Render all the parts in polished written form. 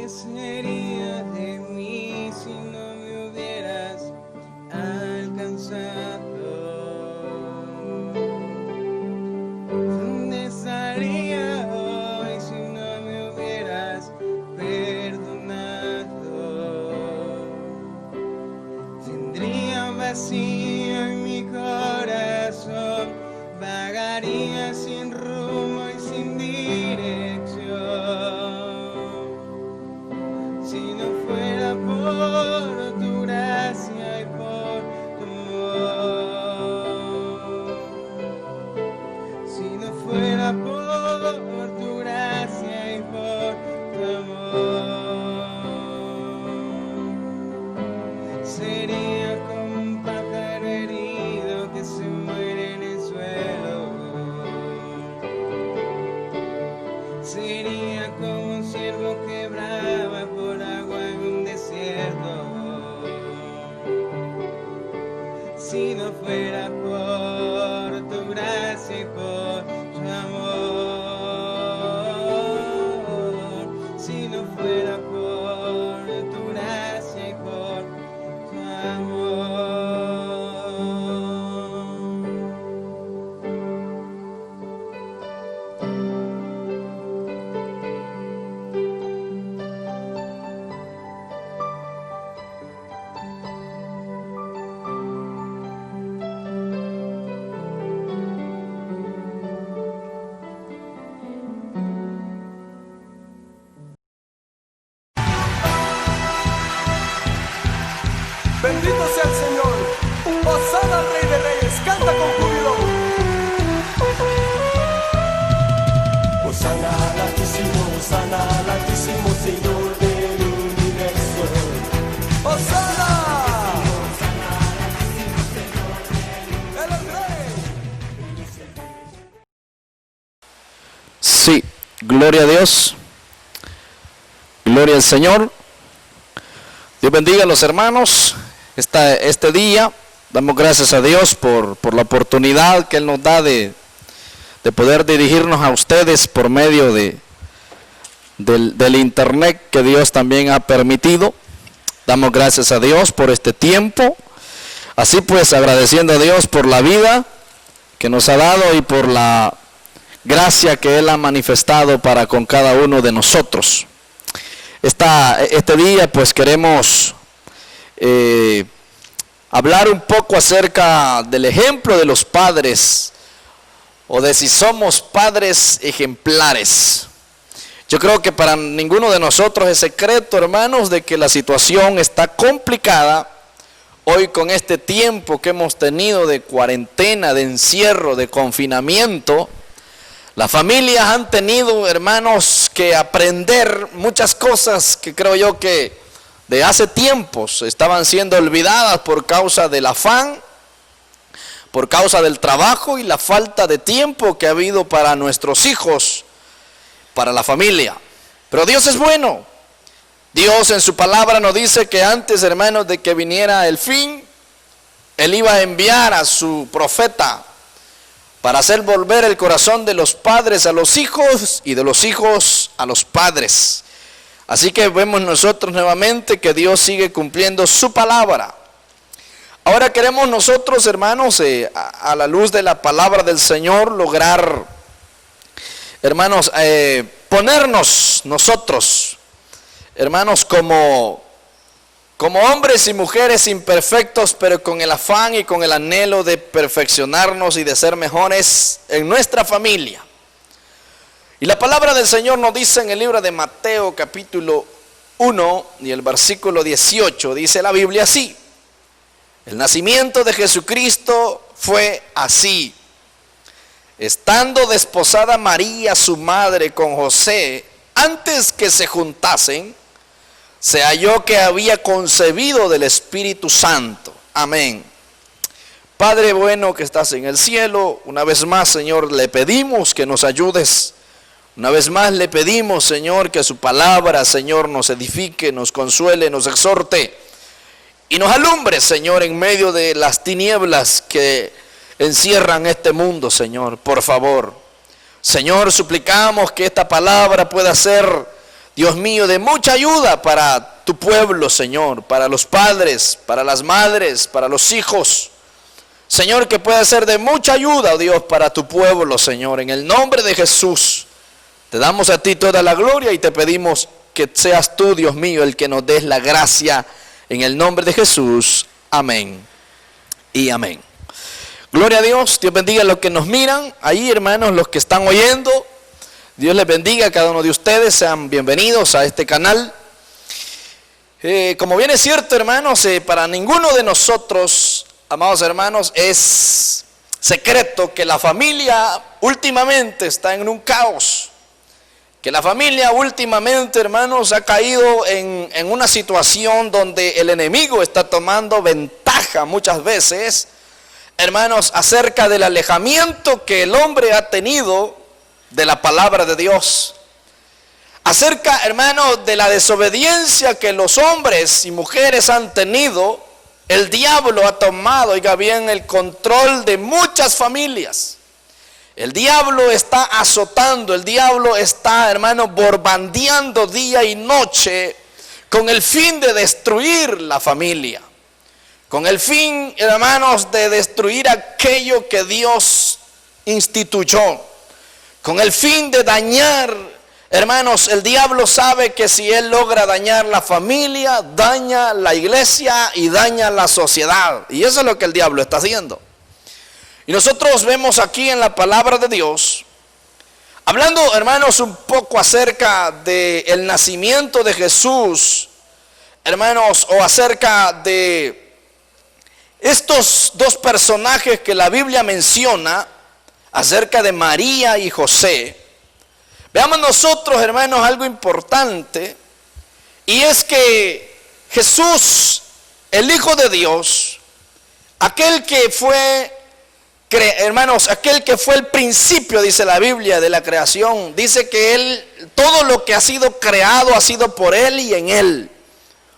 sería de mí si no me hubieras alcanzado? ¿Dónde estaría hoy si no me hubieras perdonado? Tendría un vacío en mi corazón, vagaría sin rumbo y sin dirección. Si no fuera por tu gracia y por tu amor, si no fuera por tu gracia y por tu amor, sería como un pájaro herido que se muere en el suelo. Sería como un ciervo que brama por agua en un desierto. Si no fuera por tu gracia y por tu amor, si no fuera por tu gracia y por tu amor. Bendito sea el Señor. Hosana al Rey de Reyes. Canta con júbilo. Hosana al Altísimo, Señor del universo. Hosana. Él es Rey. Sí, gloria a Dios. Gloria al Señor. Dios bendiga a los hermanos. Este día damos gracias a Dios por la oportunidad que Él nos da de poder dirigirnos a ustedes por medio del internet que Dios también ha permitido. Damos gracias a Dios por este tiempo. Así pues, agradeciendo a Dios por la vida que nos ha dado y por la gracia que Él ha manifestado para con cada uno de nosotros. Este día pues queremos hablar un poco acerca del ejemplo de los padres, o de si somos padres ejemplares. Yo creo que para ninguno de nosotros es secreto, hermanos, de que la situación está complicada hoy con este tiempo que hemos tenido de cuarentena, de encierro, de confinamiento. Las familias han tenido, hermanos, que aprender muchas cosas que creo yo que de hace tiempos estaban siendo olvidadas por causa del afán, por causa del trabajo y la falta de tiempo que ha habido para nuestros hijos, para la familia. Pero Dios es bueno. Dios en su palabra nos dice que antes, hermanos, de que viniera el fin, Él iba a enviar a su profeta para hacer volver el corazón de los padres a los hijos y de los hijos a los padres. Así que vemos nosotros nuevamente que Dios sigue cumpliendo su palabra. Ahora queremos nosotros, hermanos, a la luz de la palabra del Señor, lograr, hermanos, ponernos nosotros, hermanos, como hombres y mujeres imperfectos, pero con el afán y con el anhelo de perfeccionarnos y de ser mejores en nuestra familia. Y la palabra del Señor nos dice en el libro de Mateo capítulo 1 y el versículo 18, dice la Biblia así: el nacimiento de Jesucristo fue así. Estando desposada María, su madre, con José, antes que se juntasen, se halló que había concebido del Espíritu Santo. Amén. Padre bueno que estás en el cielo, una vez más, Señor, le pedimos que nos ayudes. Una vez más le pedimos, Señor, que su palabra, Señor, nos edifique, nos consuele, nos exhorte y nos alumbre, Señor, en medio de las tinieblas que encierran este mundo, Señor. Por favor, Señor, suplicamos que esta palabra pueda ser Dios mío, de mucha ayuda para tu pueblo, Señor, para los padres, para las madres, para los hijos. Señor, que pueda ser de mucha ayuda, oh Dios, para tu pueblo, Señor. En el nombre de Jesús, te damos a ti toda la gloria y te pedimos que seas tú, Dios mío, el que nos des la gracia. En el nombre de Jesús, amén y amén. Gloria a Dios, Dios bendiga a los que nos miran, ahí hermanos, los que están oyendo. Dios les bendiga a cada uno de ustedes, sean bienvenidos a este canal. Como bien es cierto, hermanos, para ninguno de nosotros, amados hermanos, es secreto que la familia últimamente está en un caos. Que la familia últimamente, hermanos, ha caído en una situación donde el enemigo está tomando ventaja muchas veces, hermanos, acerca del alejamiento que el hombre ha tenido de la palabra de Dios. Acerca, hermanos, de la desobediencia que los hombres y mujeres han tenido, el diablo ha tomado, oiga bien, el control de muchas familias. El diablo está azotando, el diablo está, hermano, borbandeando día y noche con el fin de destruir la familia. Con el fin, hermanos, de destruir aquello que Dios instituyó. Con el fin de dañar, hermanos, el diablo sabe que si él logra dañar la familia, daña la iglesia y daña la sociedad. Y eso es lo que el diablo está haciendo. Y nosotros vemos aquí en la palabra de Dios, hablando, hermanos, un poco acerca del nacimiento de Jesús, hermanos, o acerca de estos dos personajes que la Biblia menciona, acerca de María y José. Veamos nosotros, hermanos, algo importante, y es que Jesús, el Hijo de Dios, aquel que fue, hermanos, aquel que fue el principio, dice la Biblia, de la creación, dice que Él, todo lo que ha sido creado ha sido por Él y en Él.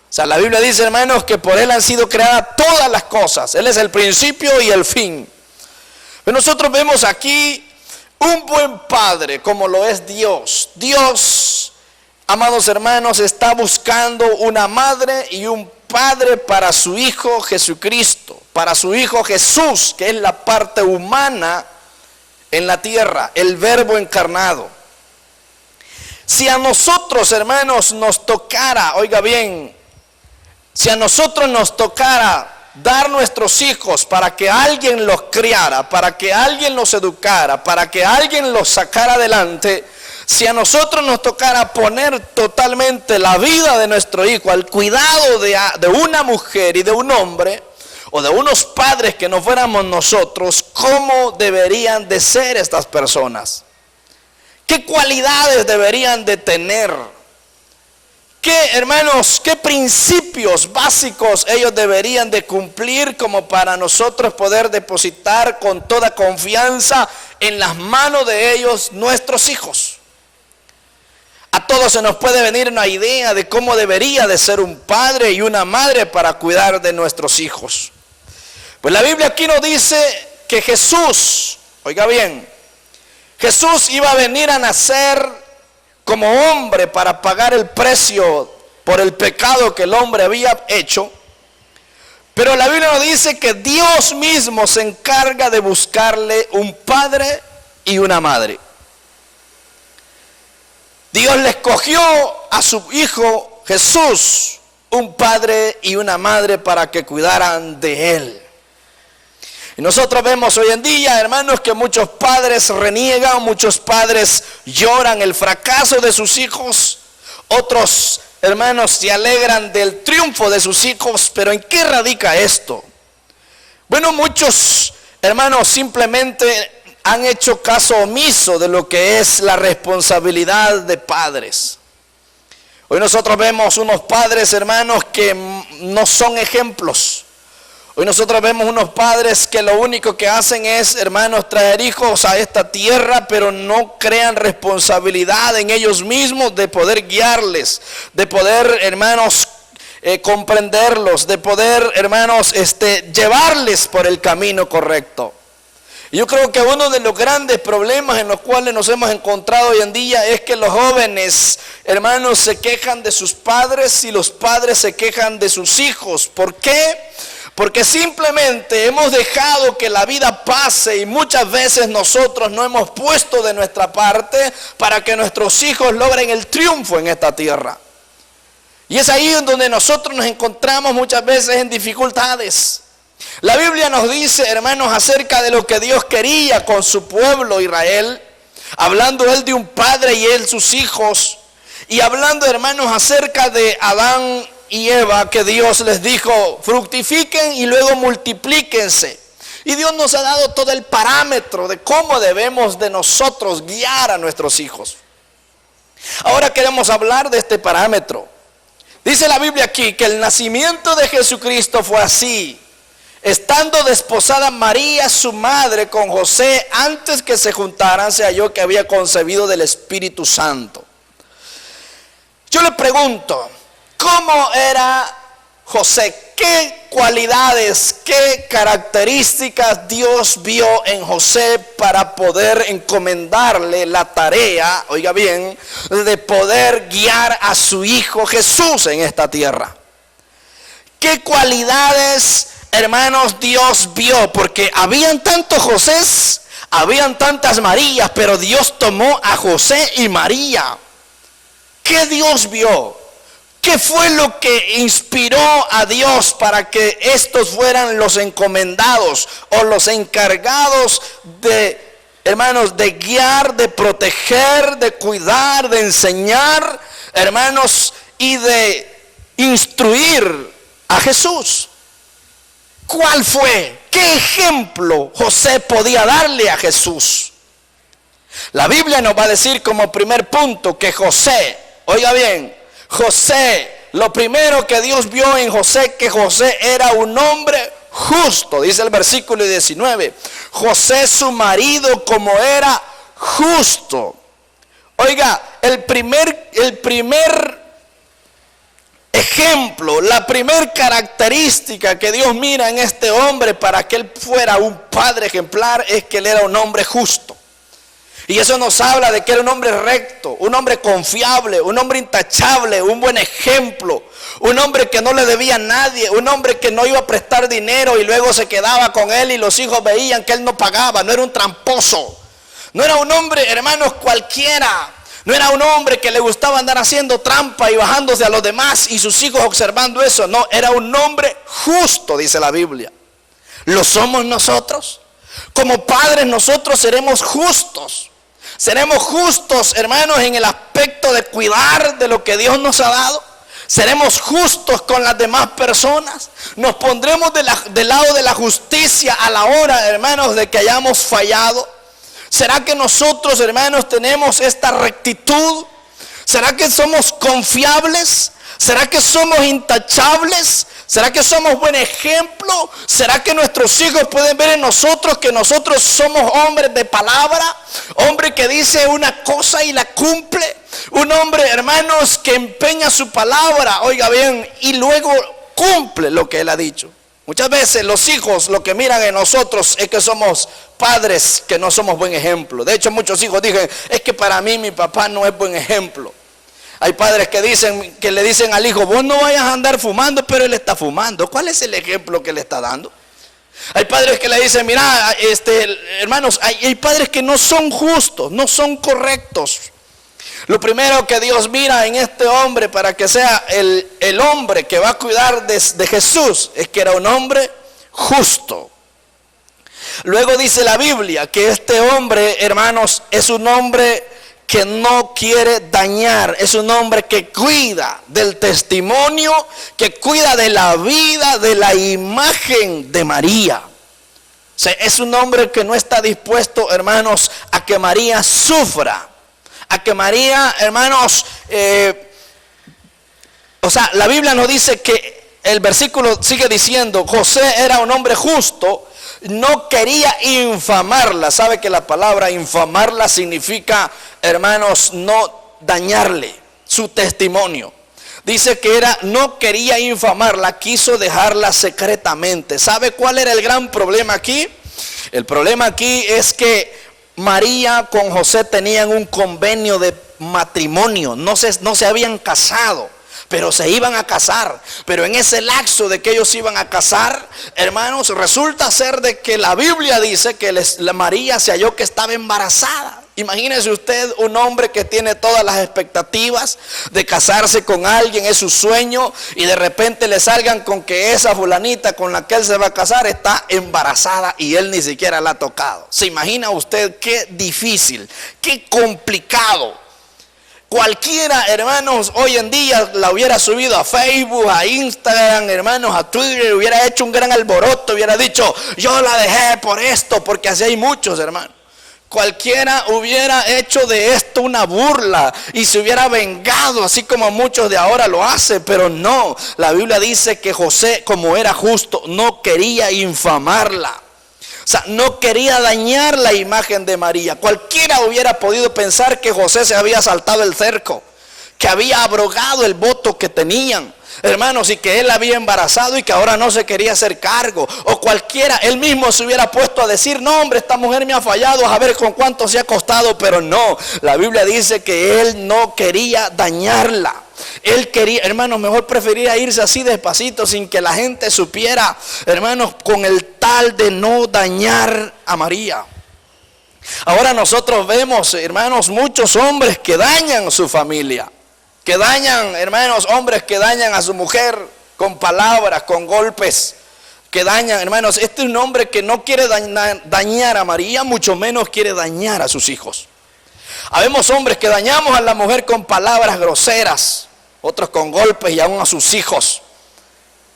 O sea, la Biblia dice, hermanos, que por Él han sido creadas todas las cosas. Él es el principio y el fin. Pero nosotros vemos aquí un buen padre como lo es Dios. Dios, amados hermanos, está buscando una madre y un padre para su Hijo Jesucristo, para su Hijo Jesús, que es la parte humana en la tierra, el Verbo encarnado. Si a nosotros, hermanos, nos tocara, oiga bien, si a nosotros nos tocara dar nuestros hijos para que alguien los criara, para que alguien los educara, para que alguien los sacara adelante, si a nosotros nos tocara poner totalmente la vida de nuestro hijo al cuidado de una mujer y de un hombre, o de unos padres que no fuéramos nosotros, ¿cómo deberían de ser estas personas? ¿Qué cualidades deberían de tener? ¿Qué, hermanos, qué principios básicos ellos deberían de cumplir como para nosotros poder depositar con toda confianza en las manos de ellos nuestros hijos? A todos se nos puede venir una idea de cómo debería de ser un padre y una madre para cuidar de nuestros hijos. Pues la Biblia aquí nos dice que Jesús, oiga bien, Jesús iba a venir a nacer como hombre para pagar el precio por el pecado que el hombre había hecho. Pero la Biblia nos dice que Dios mismo se encarga de buscarle un padre y una madre. Dios le escogió a su Hijo Jesús un padre y una madre para que cuidaran de él. Y nosotros vemos hoy en día, hermanos, que muchos padres reniegan, muchos padres lloran el fracaso de sus hijos, otros, hermanos, se alegran del triunfo de sus hijos. Pero ¿en qué radica esto? Bueno, muchos, hermanos, simplemente han hecho caso omiso de lo que es la responsabilidad de padres. Hoy nosotros vemos unos padres, hermanos, que no son ejemplos. Hoy nosotros vemos unos padres que lo único que hacen es, hermanos, traer hijos a esta tierra, pero no crean responsabilidad en ellos mismos de poder guiarles, de poder, hermanos, comprenderlos, de poder, hermanos, llevarles por el camino correcto. Yo creo que uno de los grandes problemas en los cuales nos hemos encontrado hoy en día es que los jóvenes, hermanos, se quejan de sus padres y los padres se quejan de sus hijos. ¿Por qué? Porque simplemente hemos dejado que la vida pase y muchas veces nosotros no hemos puesto de nuestra parte para que nuestros hijos logren el triunfo en esta tierra. Y es ahí en donde nosotros nos encontramos muchas veces en dificultades. La Biblia nos dice, hermanos, acerca de lo que Dios quería con su pueblo Israel, hablando él de un padre y él sus hijos, y hablando, hermanos, acerca de Adán y Eva, que Dios les dijo, fructifiquen y luego multiplíquense. Y Dios nos ha dado todo el parámetro de cómo debemos de nosotros guiar a nuestros hijos. Ahora queremos hablar de este parámetro. Dice la Biblia aquí que el nacimiento de Jesucristo fue así. Estando desposada María, su madre, con José, antes que se juntaran, se halló que había concebido del Espíritu Santo. Yo le pregunto, ¿cómo era José? ¿Qué cualidades, qué características Dios vio en José para poder encomendarle la tarea, oiga bien, de poder guiar a su hijo Jesús en esta tierra? ¿Qué cualidades, hermanos, Dios vio? Porque habían tantos Josés, habían tantas Marías, pero Dios tomó a José y María. ¿Qué Dios vio? ¿Qué fue lo que inspiró a Dios para que estos fueran los encomendados o los encargados de, hermanos, de guiar, de proteger, de cuidar, de enseñar, hermanos, y de instruir a Jesús? ¿Cuál fue? ¿Qué ejemplo José podía darle a Jesús? La Biblia nos va a decir como primer punto que José, oiga bien, José, lo primero que Dios vio en José, que José era un hombre justo, dice el versículo 19. José, su marido, como era justo. Oiga, el primer ejemplo, la primer característica que Dios mira en este hombre para que él fuera un padre ejemplar es que él era un hombre justo. Y eso nos habla de que era un hombre recto, un hombre confiable, un hombre intachable, un buen ejemplo, un hombre que no le debía a nadie, un hombre que no iba a prestar dinero y luego se quedaba con él y los hijos veían que él no pagaba, no era un tramposo, no era un hombre, hermanos, cualquiera, no era un hombre que le gustaba andar haciendo trampa y bajándose a los demás y sus hijos observando eso, no, era un hombre justo, dice la Biblia. ¿Lo somos nosotros? Como padres nosotros seremos justos. Seremos justos, hermanos, en el aspecto de cuidar de lo que Dios nos ha dado. Seremos justos con las demás personas. Nos pondremos del lado de la justicia a la hora, hermanos, de que hayamos fallado. ¿Será que nosotros, hermanos, tenemos esta rectitud? ¿Será que somos confiables? ¿Será que somos intachables? ¿Será que somos buen ejemplo? ¿Será que nuestros hijos pueden ver en nosotros que nosotros somos hombres de palabra? Hombre que dice una cosa y la cumple. Un hombre, hermanos, que empeña su palabra, oiga bien, y luego cumple lo que él ha dicho. Muchas veces los hijos lo que miran en nosotros es que somos padres que no somos buen ejemplo. De hecho, muchos hijos dicen, es que para mí mi papá no es buen ejemplo. Hay padres que le dicen al hijo, vos no vayas a andar fumando, pero él está fumando. ¿Cuál es el ejemplo que le está dando? Hay padres que le dicen, mira, hermanos, hay padres que no son justos, no son correctos. Lo primero que Dios mira en este hombre para que sea el hombre que va a cuidar de Jesús es que era un hombre justo. Luego dice la Biblia que este hombre, hermanos, es un hombre que no quiere dañar, es un hombre que cuida del testimonio, que cuida de la vida, de la imagen de María. O sea, es un hombre que no está dispuesto, hermanos, a que María sufra, a que María, hermanos, la Biblia nos dice que el versículo sigue diciendo, José era un hombre justo, no quería infamarla. Sabe que la palabra infamarla significa, hermanos, no dañarle su testimonio. Dice que no quería infamarla, quiso dejarla secretamente. ¿Sabe cuál era el gran problema aquí? El problema aquí es que María con José tenían un convenio de matrimonio, no se habían casado, pero se iban a casar. Pero en ese lapso de que ellos iban a casar, hermanos, resulta ser de que la Biblia dice que María se halló que estaba embarazada. Imagínese usted un hombre que tiene todas las expectativas de casarse con alguien, es su sueño, y de repente le salgan con que esa fulanita con la que él se va a casar está embarazada y él ni siquiera la ha tocado. ¿Se imagina usted qué difícil, qué complicado? Cualquiera, hermanos, hoy en día la hubiera subido a Facebook, a Instagram, hermanos, a Twitter, hubiera hecho un gran alboroto, hubiera dicho, yo la dejé por esto, porque así hay muchos, hermanos. Cualquiera hubiera hecho de esto una burla y se hubiera vengado, así como muchos de ahora lo hacen, pero no. La Biblia dice que José, como era justo, no quería infamarla. O sea, no quería dañar la imagen de María. Cualquiera hubiera podido pensar que José se había saltado el cerco, que había abrogado el voto que tenían, hermanos, y que él la había embarazado y que ahora no se quería hacer cargo. O cualquiera, él mismo se hubiera puesto a decir, no hombre, esta mujer me ha fallado, a ver con cuánto se ha costado. Pero no, la Biblia dice que él no quería dañarla. Él quería, hermanos, mejor prefería irse así despacito sin que la gente supiera, hermanos, con el tal de no dañar a María. Ahora nosotros vemos, hermanos, muchos hombres que dañan su familia, que dañan, hermanos, hombres que dañan a su mujer con palabras, con golpes, que dañan, hermanos. Este es un hombre que no quiere dañar a María, mucho menos quiere dañar a sus hijos. Habemos hombres que dañamos a la mujer con palabras groseras, otros con golpes y aún a sus hijos.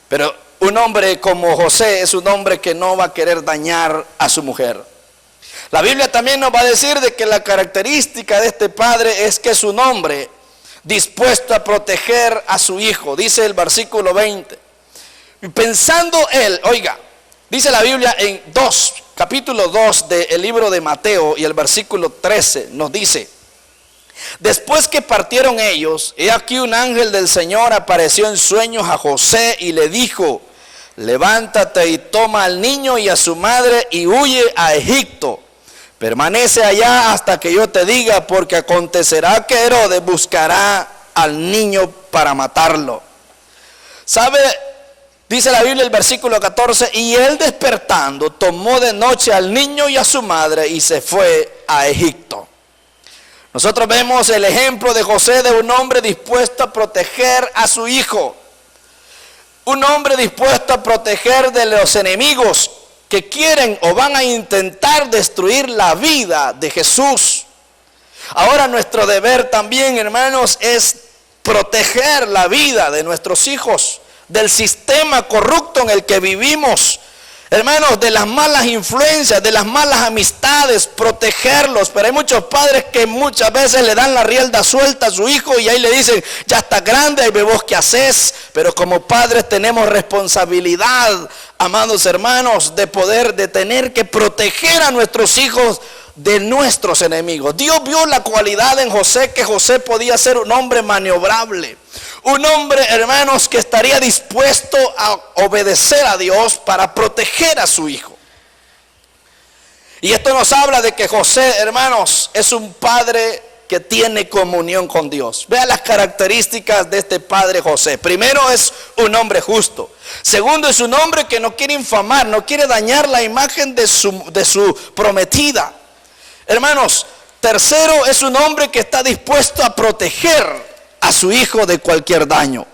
Pero un hombre como José es un hombre que no va a querer dañar a su mujer. La Biblia también nos va a decir de que la característica de este padre es que es un hombre dispuesto a proteger a su hijo. Dice el versículo 20. Y pensando él, oiga, dice la Biblia en capítulo 2 del libro de Mateo y el versículo 13 nos dice: después que partieron ellos, he aquí un ángel del Señor apareció en sueños a José y le dijo: levántate y toma al niño y a su madre y huye a Egipto. Permanece allá hasta que yo te diga, porque acontecerá que Herodes buscará al niño para matarlo. ¿Sabe? Dice la Biblia el versículo 14, y él despertando tomó de noche al niño y a su madre y se fue a Egipto. Nosotros vemos el ejemplo de José, de un hombre dispuesto a proteger a su hijo. Un hombre dispuesto a proteger de los enemigos que quieren o van a intentar destruir la vida de Jesús. Ahora nuestro deber también, hermanos, es proteger la vida de nuestros hijos, del sistema corrupto en el que vivimos, hermanos, de las malas influencias, de las malas amistades, protegerlos. Pero hay muchos padres que muchas veces le dan la rienda suelta a su hijo y ahí le dicen, ya está grande, ahí ve vos qué haces. Pero como padres tenemos responsabilidad, amados hermanos, de tener que proteger a nuestros hijos de nuestros enemigos. Dios vio la cualidad en José, que José podía ser un hombre maniobrable, un hombre, hermanos, que estaría dispuesto a obedecer a Dios para proteger a su hijo. Y esto nos habla de que José, hermanos, es un padre que tiene comunión con Dios. Vea las características de este padre José. Primero, es un hombre justo. Segundo, es un hombre que no quiere infamar, no quiere dañar la imagen de su prometida. Hermanos, tercero, es un hombre que está dispuesto a proteger a su hijo de cualquier daño.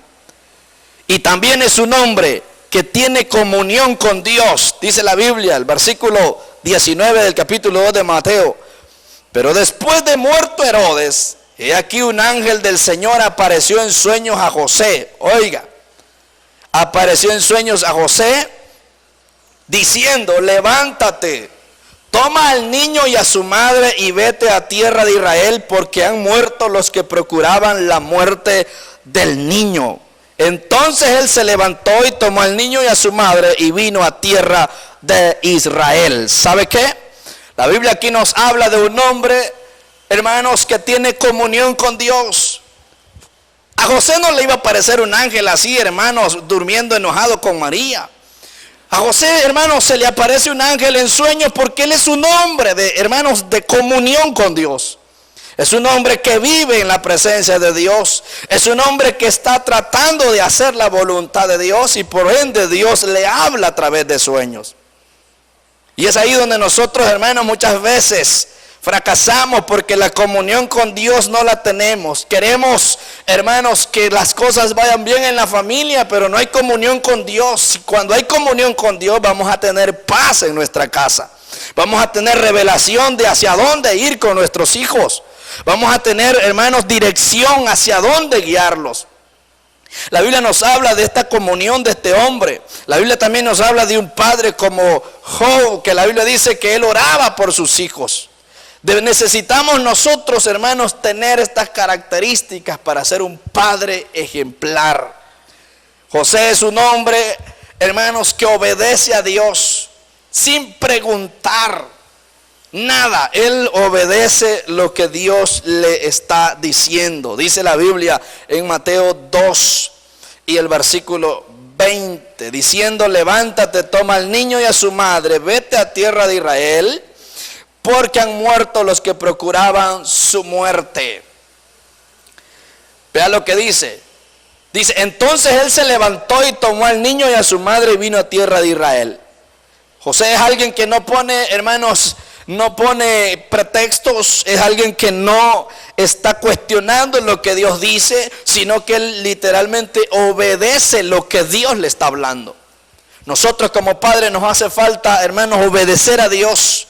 Y también es un hombre que tiene comunión con Dios. Dice la Biblia, el versículo 19 del capítulo 2 de Mateo: pero después de muerto Herodes, he aquí un ángel del Señor apareció en sueños a José. Oiga, apareció en sueños a José diciendo: levántate, toma al niño y a su madre y vete a tierra de Israel, porque han muerto los que procuraban la muerte del niño. Entonces él se levantó y tomó al niño y a su madre y vino a tierra de Israel. ¿Sabe qué? La Biblia aquí nos habla de un hombre, hermanos, que tiene comunión con Dios. A José no le iba a aparecer un ángel así, hermanos, durmiendo enojado con María. A José, hermanos, se le aparece un ángel en sueños porque él es un hombre de, hermanos, de comunión con Dios. Es un hombre que vive en la presencia de Dios. Es un hombre que está tratando de hacer la voluntad de Dios y por ende Dios le habla a través de sueños. Y es ahí donde nosotros, hermanos, muchas veces fracasamos porque la comunión con Dios no la tenemos. Queremos, hermanos, que las cosas vayan bien en la familia, pero no hay comunión con Dios. Cuando hay comunión con Dios vamos a tener paz en nuestra casa. Vamos a tener revelación de hacia dónde ir con nuestros hijos. Vamos a tener, hermanos, dirección hacia dónde guiarlos. La Biblia nos habla de esta comunión de este hombre. La Biblia también nos habla de un padre como Job, que la Biblia dice que él oraba por sus hijos. Necesitamos nosotros, hermanos, tener estas características para ser un padre ejemplar. José es un hombre, hermanos, que obedece a Dios sin preguntar nada. Él obedece lo que Dios le está diciendo. Dice la Biblia en Mateo 2 y el versículo 20, diciendo: levántate, toma al niño y a su madre, vete a tierra de Israel, porque han muerto los que procuraban su muerte. Vea lo que dice. Dice: entonces él se levantó y tomó al niño y a su madre y vino a tierra de Israel. José es alguien que no pone, hermanos, no pone pretextos. Es alguien que no está cuestionando lo que Dios dice, sino que él literalmente obedece lo que Dios le está hablando. Nosotros como padres nos hace falta, hermanos, obedecer a Dios.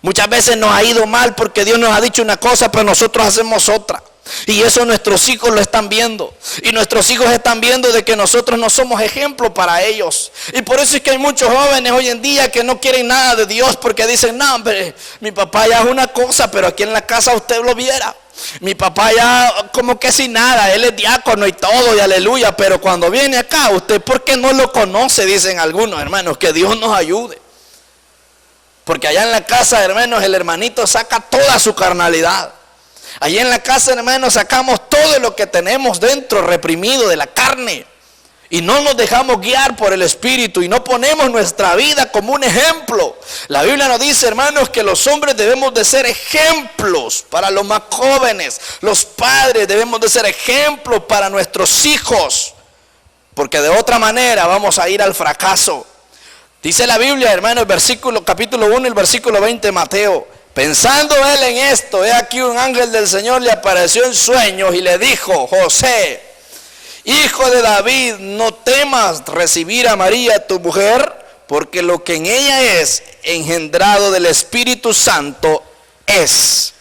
Muchas veces nos ha ido mal porque Dios nos ha dicho una cosa, pero nosotros hacemos otra. Y eso nuestros hijos lo están viendo. Y nuestros hijos están viendo de que nosotros no somos ejemplo para ellos. Y por eso es que hay muchos jóvenes hoy en día que no quieren nada de Dios, porque dicen: no, hombre, mi papá ya es una cosa, pero aquí en la casa usted lo viera. Mi papá ya como que sin nada, él es diácono y todo, y aleluya. Pero cuando viene acá, usted, ¿por qué no lo conoce? Dicen algunos hermanos. Que Dios nos ayude. Porque allá en la casa, hermanos, el hermanito saca toda su carnalidad. Allá en la casa, hermanos, sacamos todo lo que tenemos dentro, reprimido de la carne. Y no nos dejamos guiar por el Espíritu y no ponemos nuestra vida como un ejemplo. La Biblia nos dice, hermanos, que los hombres debemos de ser ejemplos para los más jóvenes. Los padres debemos de ser ejemplos para nuestros hijos. Porque de otra manera vamos a ir al fracaso. Dice la Biblia, hermano, el versículo, capítulo 1, el versículo 20 de Mateo: pensando él en esto, he aquí un ángel del Señor le apareció en sueños y le dijo: José, hijo de David, no temas recibir a María tu mujer, porque lo que en ella es engendrado del Espíritu Santo es.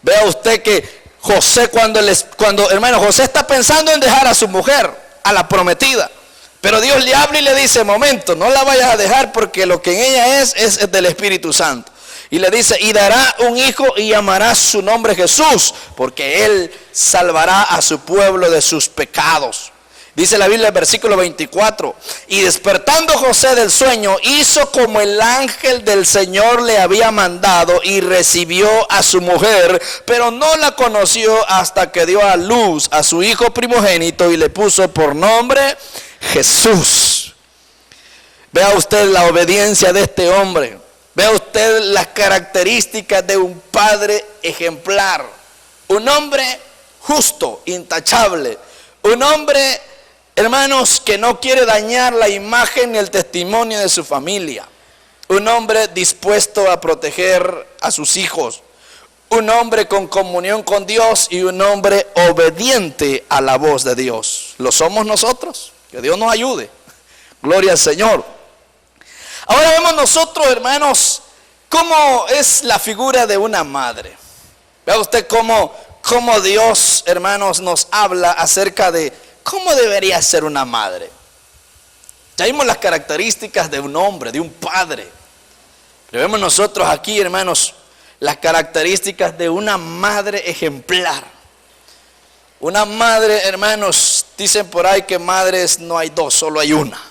Vea usted que José, cuando hermano, José está pensando en dejar a su mujer, a la prometida. Pero Dios le habla y le dice: momento, no la vayas a dejar, porque lo que en ella es del Espíritu Santo. Y le dice: y dará un hijo y llamará su nombre Jesús, porque él salvará a su pueblo de sus pecados. Dice la Biblia en el versículo 24: y despertando José del sueño, hizo como el ángel del Señor le había mandado y recibió a su mujer, pero no la conoció hasta que dio a luz a su hijo primogénito y le puso por nombre Jesús. Vea usted la obediencia de este hombre. Vea usted las características de un padre ejemplar. Un hombre justo, intachable. Un hombre, hermanos, que no quiere dañar la imagen ni el testimonio de su familia. Un hombre dispuesto a proteger a sus hijos. Un hombre con comunión con Dios y un hombre obediente a la voz de Dios. ¿Lo somos nosotros? Que Dios nos ayude. Gloria al Señor. Ahora vemos nosotros, hermanos, cómo es la figura de una madre. Vea usted cómo Dios, hermanos, nos habla acerca de cómo debería ser una madre. Ya vimos las características de un hombre, de un padre. Pero vemos nosotros aquí, hermanos, las características de una madre ejemplar. Una madre, hermanos, dicen por ahí que madres no hay dos, solo hay una.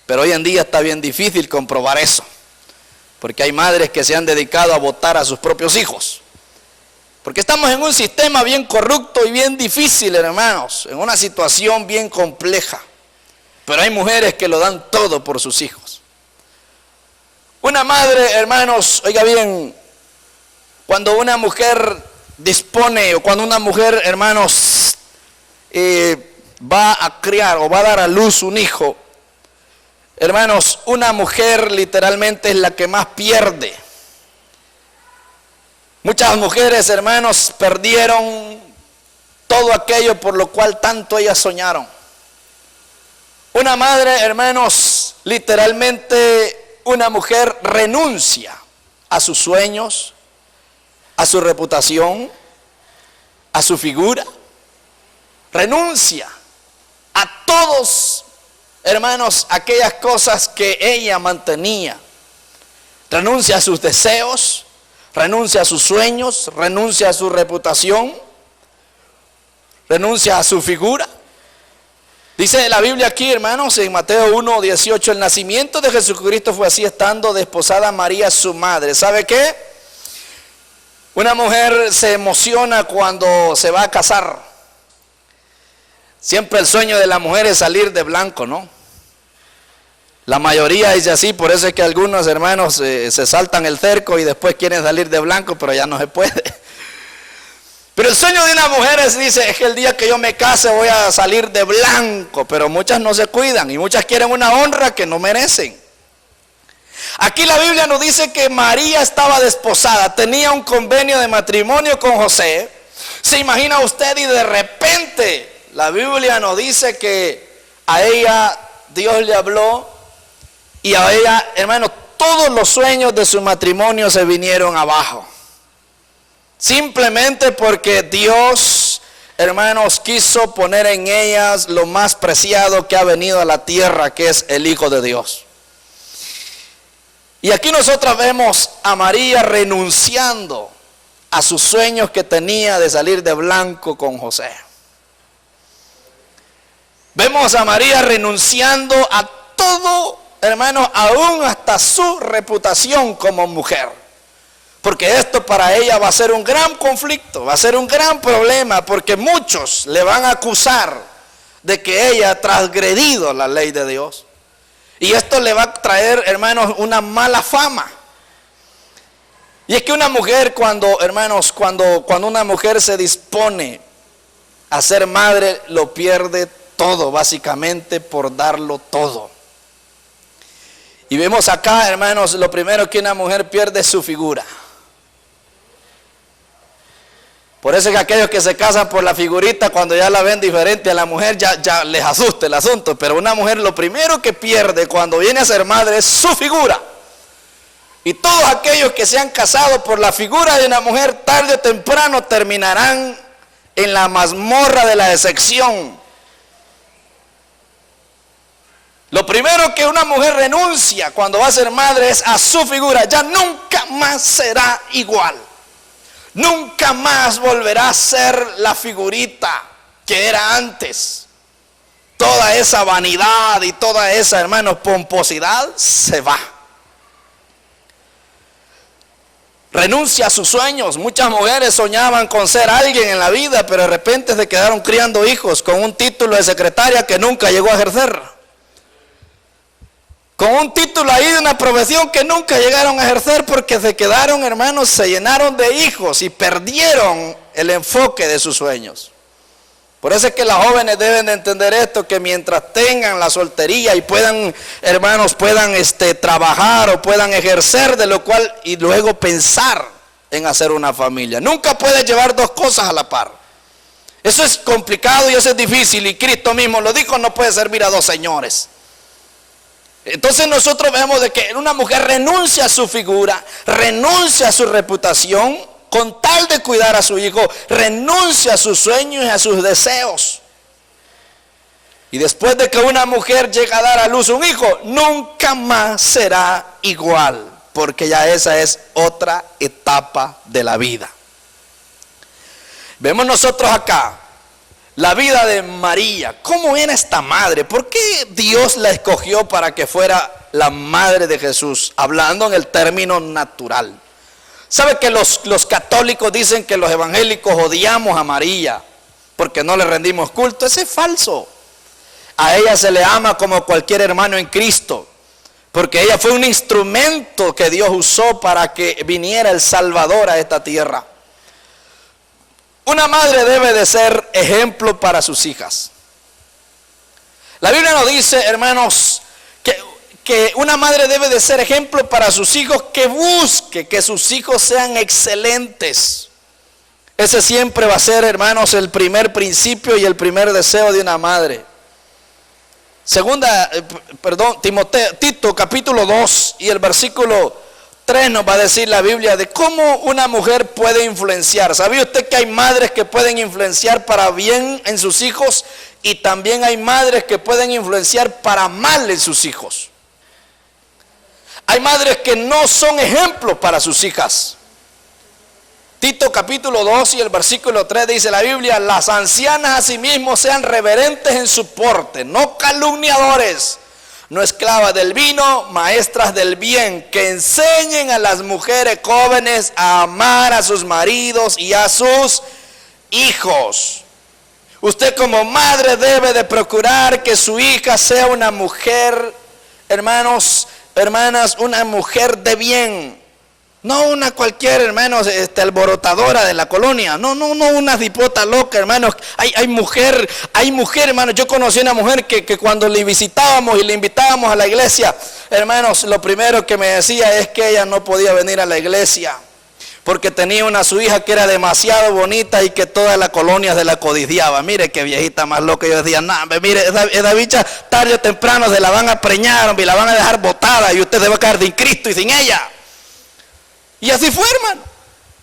Pero hoy en día está bien difícil comprobar eso, porque hay madres que se han dedicado a botar a sus propios hijos. Porque estamos en un sistema bien corrupto y bien difícil, hermanos, en una situación bien compleja. Pero hay mujeres que lo dan todo por sus hijos. Una madre, hermanos, oiga bien, cuando una mujer dispone, o cuando una mujer, hermanos, va a criar o va a dar a luz un hijo, hermanos, una mujer literalmente es la que más pierde. Muchas mujeres, hermanos, perdieron todo aquello por lo cual tanto ellas soñaron. Una madre, hermanos, literalmente una mujer renuncia a sus sueños, a su reputación, a su figura. Renuncia a todos, hermanos, aquellas cosas que ella mantenía. Renuncia a sus deseos, renuncia a sus sueños, renuncia a su reputación, renuncia a su figura. Dice la Biblia aquí, hermanos, en Mateo 1:18, el nacimiento de Jesucristo fue así, estando desposada María su madre. ¿Sabe qué? Una mujer se emociona cuando se va a casar. Siempre el sueño de la mujer es salir de blanco, ¿no? La mayoría dice así, por eso es que algunos hermanos se saltan el cerco y después quieren salir de blanco, pero ya no se puede. Pero el sueño de una mujer dice, es que el día que yo me case voy a salir de blanco, pero muchas no se cuidan y muchas quieren una honra que no merecen. Aquí la Biblia nos dice que María estaba desposada, tenía un convenio de matrimonio con José. ¿Se imagina usted? Y de repente la Biblia nos dice que a ella Dios le habló y a ella, hermano, todos los sueños de su matrimonio se vinieron abajo. Simplemente porque Dios, hermanos, quiso poner en ellas lo más preciado que ha venido a la tierra, que es el Hijo de Dios. Y aquí nosotros vemos a María renunciando a sus sueños que tenía de salir de blanco con José. Vemos a María renunciando a todo, hermanos, aún hasta su reputación como mujer. Porque esto para ella va a ser un gran conflicto, va a ser un gran problema, porque muchos le van a acusar de que ella ha transgredido la ley de Dios. Y esto le va a traer, hermanos, una mala fama. Y es que una mujer cuando una mujer se dispone a ser madre, lo pierde todo, básicamente por darlo todo. Y vemos acá, hermanos, lo primero que una mujer pierde es su figura. Por eso es que aquellos que se casan por la figurita, cuando ya la ven diferente a la mujer, ya les asusta el asunto. Pero una mujer lo primero que pierde cuando viene a ser madre es su figura. Y todos aquellos que se han casado por la figura de una mujer, tarde o temprano terminarán en la mazmorra de la decepción. Lo primero que una mujer renuncia cuando va a ser madre es a su figura. Ya nunca más será igual. Nunca más volverá a ser la figurita que era antes. Toda esa vanidad y toda esa, hermanos, pomposidad se va. Renuncia a sus sueños. Muchas mujeres soñaban con ser alguien en la vida, pero de repente se quedaron criando hijos con un título de secretaria que nunca llegó a ejercer. Con un título ahí de una profesión que nunca llegaron a ejercer porque se quedaron, hermanos, se llenaron de hijos y perdieron el enfoque de sus sueños. Por eso es que las jóvenes deben de entender esto, que mientras tengan la soltería y puedan, hermanos, puedan trabajar o puedan ejercer de lo cual y luego pensar en hacer una familia. Nunca puedes llevar dos cosas a la par. Eso es complicado y eso es difícil, y Cristo mismo lo dijo, no puede servir a dos señores. Entonces nosotros vemos de que una mujer renuncia a su figura, renuncia a su reputación, con tal de cuidar a su hijo, renuncia a sus sueños y a sus deseos. Y después de que una mujer llega a dar a luz un hijo, nunca más será igual, porque ya esa es otra etapa de la vida. Vemos nosotros acá la vida de María. ¿Cómo era esta madre? ¿Por qué Dios la escogió para que fuera la madre de Jesús? Hablando en el término natural. ¿Sabe que los católicos dicen que los evangélicos odiamos a María porque no le rendimos culto? Eso es falso. A ella se le ama como cualquier hermano en Cristo, porque ella fue un instrumento que Dios usó para que viniera el Salvador a esta tierra. Una madre debe de ser ejemplo para sus hijas. La Biblia nos dice, hermanos, que una madre debe de ser ejemplo para sus hijos, que busque que sus hijos sean excelentes. Ese siempre va a ser, hermanos, el primer principio y el primer deseo de una madre. Tito capítulo 2 y el versículo 3 nos va a decir la Biblia de cómo una mujer puede influenciar. ¿Sabía usted que hay madres que pueden influenciar para bien en sus hijos? Y también hay madres que pueden influenciar para mal en sus hijos. Hay madres que no son ejemplos para sus hijas. Tito capítulo 2 y el versículo 3 dice la Biblia: las ancianas asimismo sean reverentes en su porte, no calumniadores, no esclavas del vino, maestras del bien, que enseñen a las mujeres jóvenes a amar a sus maridos y a sus hijos. Usted como madre debe de procurar que su hija sea una mujer, hermanos, hermanas, una mujer de bien. No una cualquier, hermanos, alborotadora de la colonia. No una dipota loca, hermanos. Hay mujer, hermanos. Yo conocí una mujer que cuando le visitábamos y le invitábamos a la iglesia, hermanos, lo primero que me decía es que ella no podía venir a la iglesia porque tenía su hija que era demasiado bonita y que toda la colonia se la codiciaba. Mire qué viejita más loca. Yo decía, no, mire, esa bicha tarde o temprano se la van a preñar y la van a dejar botada y usted se va a quedar sin Cristo y sin ella. Y así fue, hermano.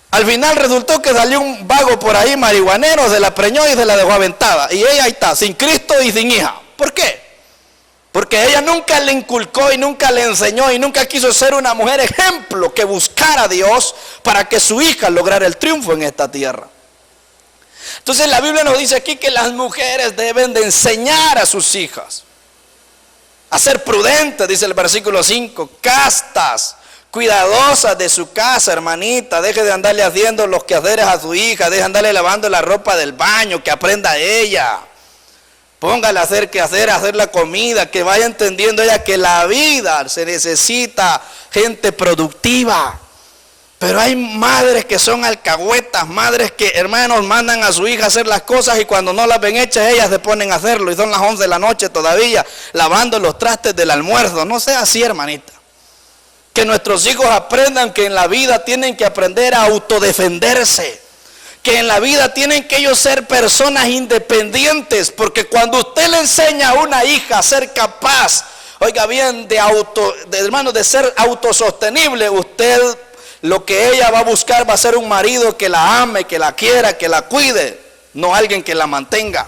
Al final resultó que salió un vago por ahí marihuanero, se la preñó y se la dejó aventada. Y ella ahí está, sin Cristo y sin hija. ¿Por qué? Porque ella nunca le inculcó y nunca le enseñó y nunca quiso ser una mujer ejemplo que buscara a Dios para que su hija lograra el triunfo en esta tierra. Entonces la Biblia nos dice aquí que las mujeres deben de enseñar a sus hijas a ser prudentes, dice el versículo 5, castas, cuidadosas de su casa, hermanita. Deje de andarle haciendo los quehaceres a su hija, deje de andarle lavando la ropa del baño, que aprenda ella. Póngale a hacer quehacer, a hacer la comida, que vaya entendiendo ella que la vida se necesita gente productiva. Pero hay madres que son alcahuetas, madres que, hermanos, mandan a su hija a hacer las cosas y cuando no las ven hechas ellas se ponen a hacerlo y son las 11 de la noche todavía lavando los trastes del almuerzo. No sea así, hermanita. Que nuestros hijos aprendan que en la vida tienen que aprender a autodefenderse. Que en la vida tienen que ellos ser personas independientes. Porque cuando usted le enseña a una hija a ser capaz, oiga bien, de ser autosostenible, usted lo que ella va a buscar va a ser un marido que la ame, que la quiera, que la cuide, no alguien que la mantenga.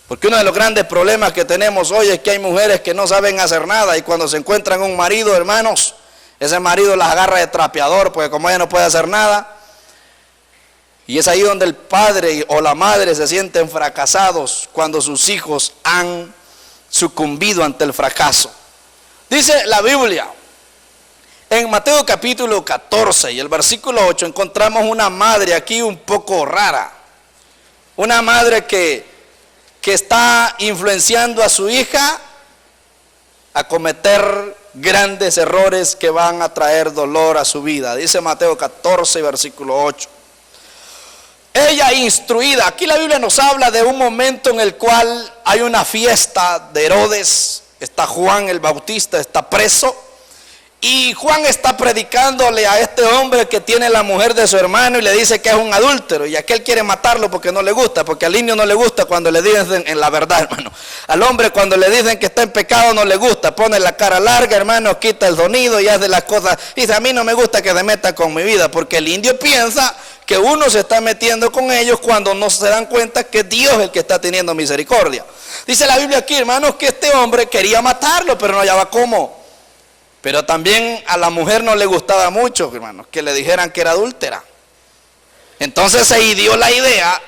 Porque uno de los grandes problemas que tenemos hoy es que hay mujeres que no saben hacer nada y cuando se encuentran un marido, hermanos, ese marido las agarra de trapeador porque como ella no puede hacer nada. Y es ahí donde el padre o la madre se sienten fracasados cuando sus hijos han sucumbido ante el fracaso. Dice la Biblia, en Mateo capítulo 14 y el versículo 8 encontramos una madre aquí un poco rara. Una madre que está influenciando a su hija a cometer grandes errores que van a traer dolor a su vida. Dice Mateo 14, versículo 8. Ella instruida, aquí la Biblia nos habla de un momento en el cual hay una fiesta de Herodes, está Juan el Bautista, está preso. Y Juan está predicándole a este hombre que tiene la mujer de su hermano y le dice que es un adúltero. Y aquel quiere matarlo porque no le gusta, porque al niño no le gusta cuando le dicen en la verdad, hermano. Al hombre cuando le dicen que está en pecado no le gusta, pone la cara larga, hermano, quita el sonido y hace las cosas. Dice, a mí no me gusta que se meta con mi vida, porque el indio piensa que uno se está metiendo con ellos cuando no se dan cuenta que Dios es el que está teniendo misericordia. Dice la Biblia aquí, hermanos, que este hombre quería matarlo, pero no hallaba cómo. Pero también a la mujer no le gustaba mucho, hermanos, que le dijeran que era adúltera. Entonces se ideó la idea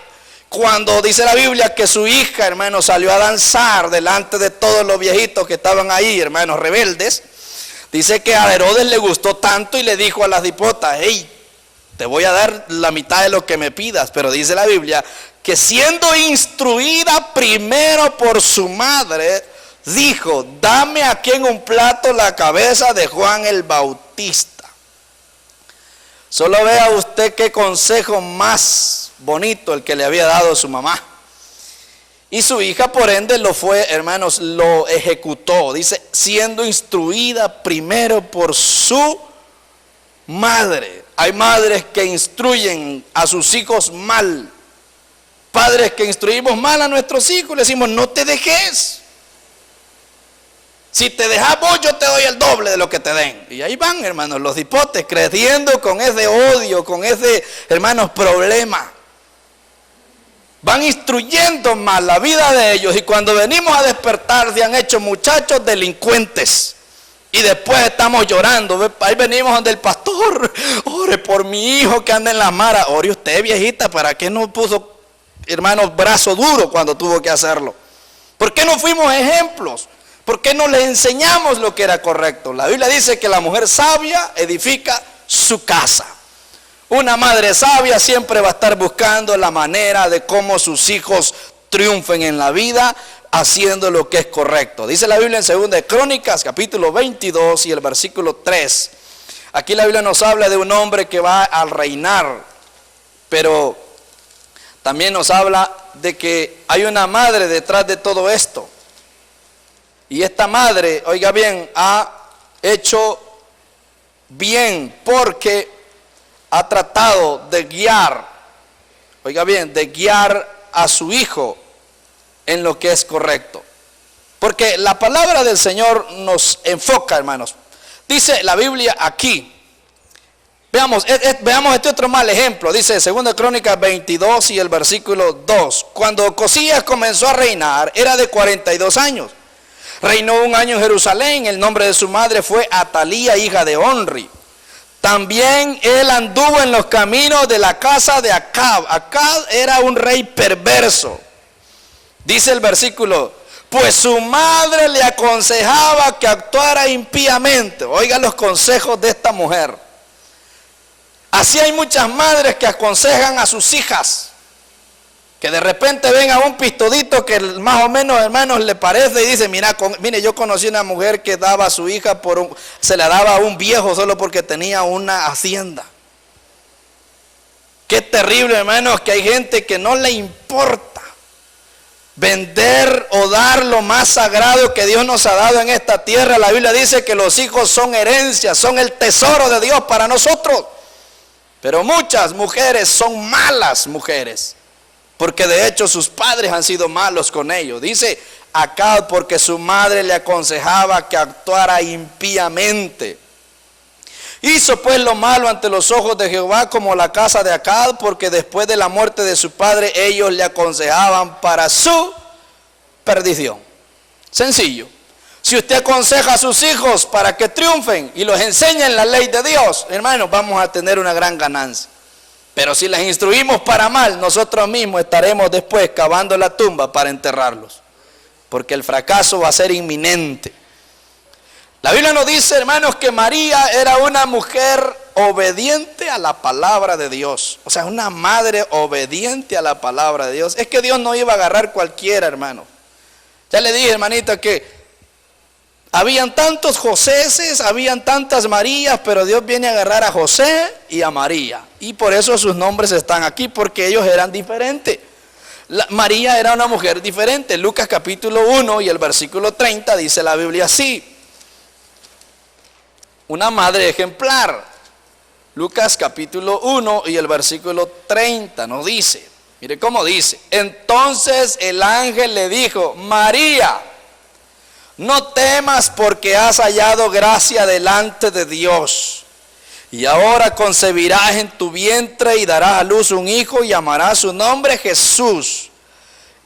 cuando dice la Biblia que su hija, hermanos, salió a danzar delante de todos los viejitos que estaban ahí, hermanos, rebeldes. Dice que a Herodes le gustó tanto y le dijo a las dipotas, hey, te voy a dar la mitad de lo que me pidas. Pero dice la Biblia que siendo instruida primero por su madre, dijo: dame aquí en un plato la cabeza de Juan el Bautista. Solo vea usted qué consejo más bonito el que le había dado su mamá. Y su hija, por ende, lo fue, hermanos, lo ejecutó. Dice, siendo instruida primero por su madre. Hay madres que instruyen a sus hijos mal. Padres que instruimos mal a nuestros hijos. Le decimos, no te dejes. Si te dejas vos, yo te doy el doble de lo que te den. Y ahí van, hermanos, los hipotes, creciendo con ese odio, con ese, hermanos, problema. Van instruyendo mal la vida de ellos, y cuando venimos a despertar se han hecho muchachos delincuentes. Y después estamos llorando. Ahí venimos donde el pastor: ore por mi hijo que anda en la mara. Ore usted, viejita, ¿para qué no puso, hermanos, brazo duro cuando tuvo que hacerlo? ¿Por qué no fuimos ejemplos? ¿Por qué no les enseñamos lo que era correcto? La Biblia dice que la mujer sabia edifica su casa. Una madre sabia siempre va a estar buscando la manera de cómo sus hijos triunfen en la vida, haciendo lo que es correcto. Dice la Biblia en 2 Crónicas, capítulo 22 y el versículo 3. Aquí la Biblia nos habla de un hombre que va a reinar, pero también nos habla de que hay una madre detrás de todo esto. Y esta madre, oiga bien, ha hecho bien porque ha tratado de guiar, oiga bien, de guiar a su hijo en lo que es correcto. Porque la palabra del Señor nos enfoca, hermanos. Dice la Biblia aquí, veamos este otro mal ejemplo. Dice 2 Crónicas 22 y el versículo 2. Cuando Ocosías comenzó a reinar, era de 42 años. Reinó un año en Jerusalén. El nombre de su madre fue Atalía, hija de Onri. También él anduvo en los caminos de la casa de Acab. Acab era un rey perverso. Dice el versículo: pues su madre le aconsejaba que actuara impíamente. Oiga los consejos de esta mujer. Así hay muchas madres que aconsejan a sus hijas, que de repente ven a un pistodito que más o menos, hermanos, le parece y dice: mire, yo conocí una mujer que daba a su hija se la daba a un viejo solo porque tenía una hacienda. Qué terrible, hermanos, que hay gente que no le importa vender o dar lo más sagrado que Dios nos ha dado en esta tierra. La Biblia dice que los hijos son herencia, son el tesoro de Dios para nosotros. Pero muchas mujeres son malas mujeres, porque de hecho sus padres han sido malos con ellos. Dice Acab, porque su madre le aconsejaba que actuara impíamente. Hizo pues lo malo ante los ojos de Jehová, como la casa de Acab, porque después de la muerte de su padre ellos le aconsejaban para su perdición. Sencillo. Si usted aconseja a sus hijos para que triunfen y los enseña en la ley de Dios, hermanos, vamos a tener una gran ganancia. Pero si les instruimos para mal, nosotros mismos estaremos después cavando la tumba para enterrarlos, porque el fracaso va a ser inminente. La Biblia nos dice, hermanos, que María era una mujer obediente a la palabra de Dios. O sea, una madre obediente a la palabra de Dios. Es que Dios no iba a agarrar cualquiera, hermano. Ya le dije, hermanita, que habían tantos Joséses, habían tantas Marías, pero Dios viene a agarrar a José y a María. Y por eso sus nombres están aquí, porque ellos eran diferentes. María era una mujer diferente. Lucas capítulo 1 y el versículo 30 dice la Biblia así: una madre ejemplar. Lucas capítulo 1 y el versículo 30 nos dice, mire cómo dice: entonces el ángel le dijo: María, no temas, porque has hallado gracia delante de Dios. Y ahora concebirás en tu vientre y darás a luz un hijo y llamarás su nombre Jesús.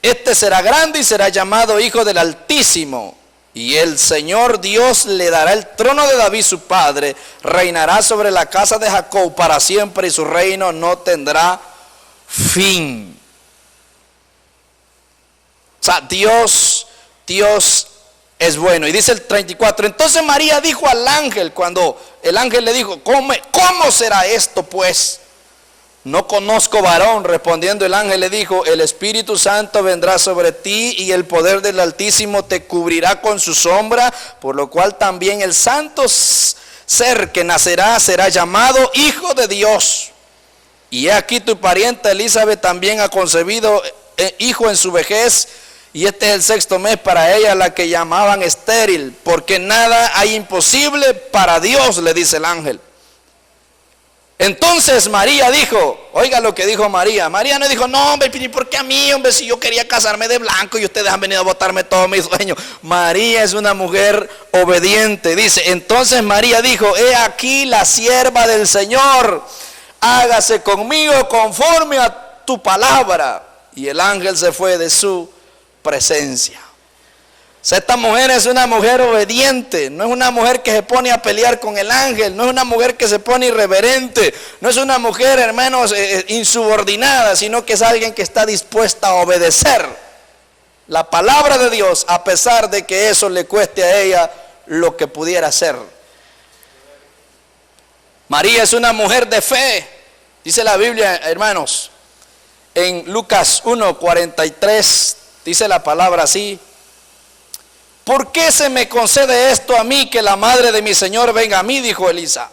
Este será grande y será llamado Hijo del Altísimo. Y el Señor Dios le dará el trono de David su padre. Reinará sobre la casa de Jacob para siempre y su reino no tendrá fin. O sea, Dios es bueno. Y dice el 34, entonces María dijo al ángel, cuando el ángel le dijo: ¿Cómo será esto pues? No conozco varón. Respondiendo el ángel le dijo: el Espíritu Santo vendrá sobre ti y el poder del Altísimo te cubrirá con su sombra, por lo cual también el santo ser que nacerá será llamado Hijo de Dios. Y he aquí tu parienta Elizabeth también ha concebido hijo en su vejez, y este es el 6º mes para ella, la que llamaban estéril, porque nada hay imposible para Dios, le dice el ángel. Entonces María dijo, oiga lo que dijo María. María no dijo: no, hombre, ¿por qué a mí, hombre, si yo quería casarme de blanco y ustedes han venido a botarme todos mis sueños? María es una mujer obediente. Dice: entonces María dijo: he aquí la sierva del Señor, hágase conmigo conforme a tu palabra. Y el ángel se fue de su presencia. O sea, esta mujer es una mujer obediente, no es una mujer que se pone a pelear con el ángel, no es una mujer que se pone irreverente, no es una mujer, hermanos, insubordinada, sino que es alguien que está dispuesta a obedecer la palabra de Dios, a pesar de que eso le cueste a ella lo que pudiera hacer. María es una mujer de fe, dice la Biblia, hermanos, en Lucas 1:43, dice la palabra así: ¿por qué se me concede esto a mí, que la madre de mi Señor venga a mí? Dijo Elisa.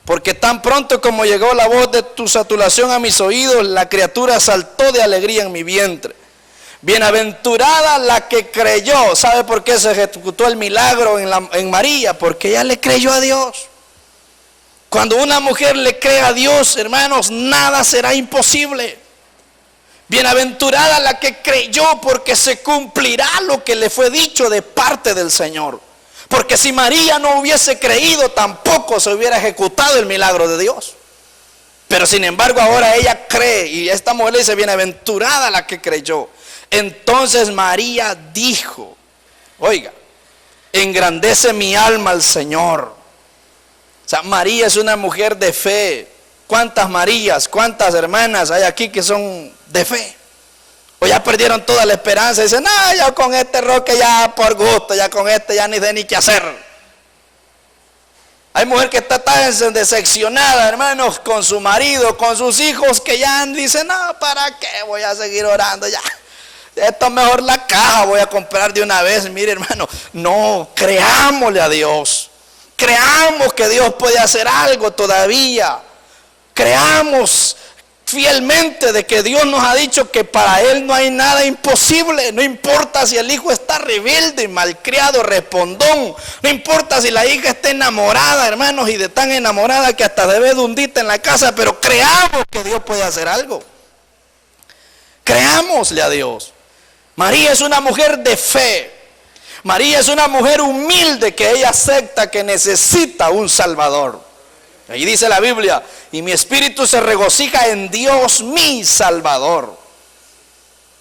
Porque tan pronto como llegó la voz de tu saturación a mis oídos, la criatura saltó de alegría en mi vientre. Bienaventurada la que creyó. ¿Sabe por qué se ejecutó el milagro en María? Porque ella le creyó a Dios. Cuando una mujer le cree a Dios, hermanos, nada será imposible. Bienaventurada la que creyó, porque se cumplirá lo que le fue dicho de parte del Señor. Porque si María no hubiese creído, tampoco se hubiera ejecutado el milagro de Dios. Pero sin embargo ahora ella cree, y esta mujer le dice: bienaventurada la que creyó. Entonces María dijo, oiga, engrandece mi alma al Señor. O sea, María es una mujer de fe. ¿Cuántas Marías, cuántas hermanas hay aquí que son de fe? O ya perdieron toda la esperanza y dicen: no, ya con este roque ya por gusto, ya con este ya ni sé ni qué hacer. Hay mujer que está tan decepcionada, hermanos, con su marido, con sus hijos, que ya dicen: no, ¿para qué voy a seguir orando? Ya, esto es mejor la caja, voy a comprar de una vez. Mire, hermano, no, creámosle a Dios. Creamos que Dios puede hacer algo todavía. Creamos fielmente de que Dios nos ha dicho que para Él no hay nada imposible. No importa si el hijo está rebelde, malcriado, respondón. No importa si la hija está enamorada, hermanos, y de tan enamorada que hasta debe de hundita en la casa. Pero creamos que Dios puede hacer algo. Creámosle a Dios. María es una mujer de fe. María es una mujer humilde, que ella acepta que necesita un Salvador. Ahí dice la Biblia: y mi espíritu se regocija en Dios mi Salvador.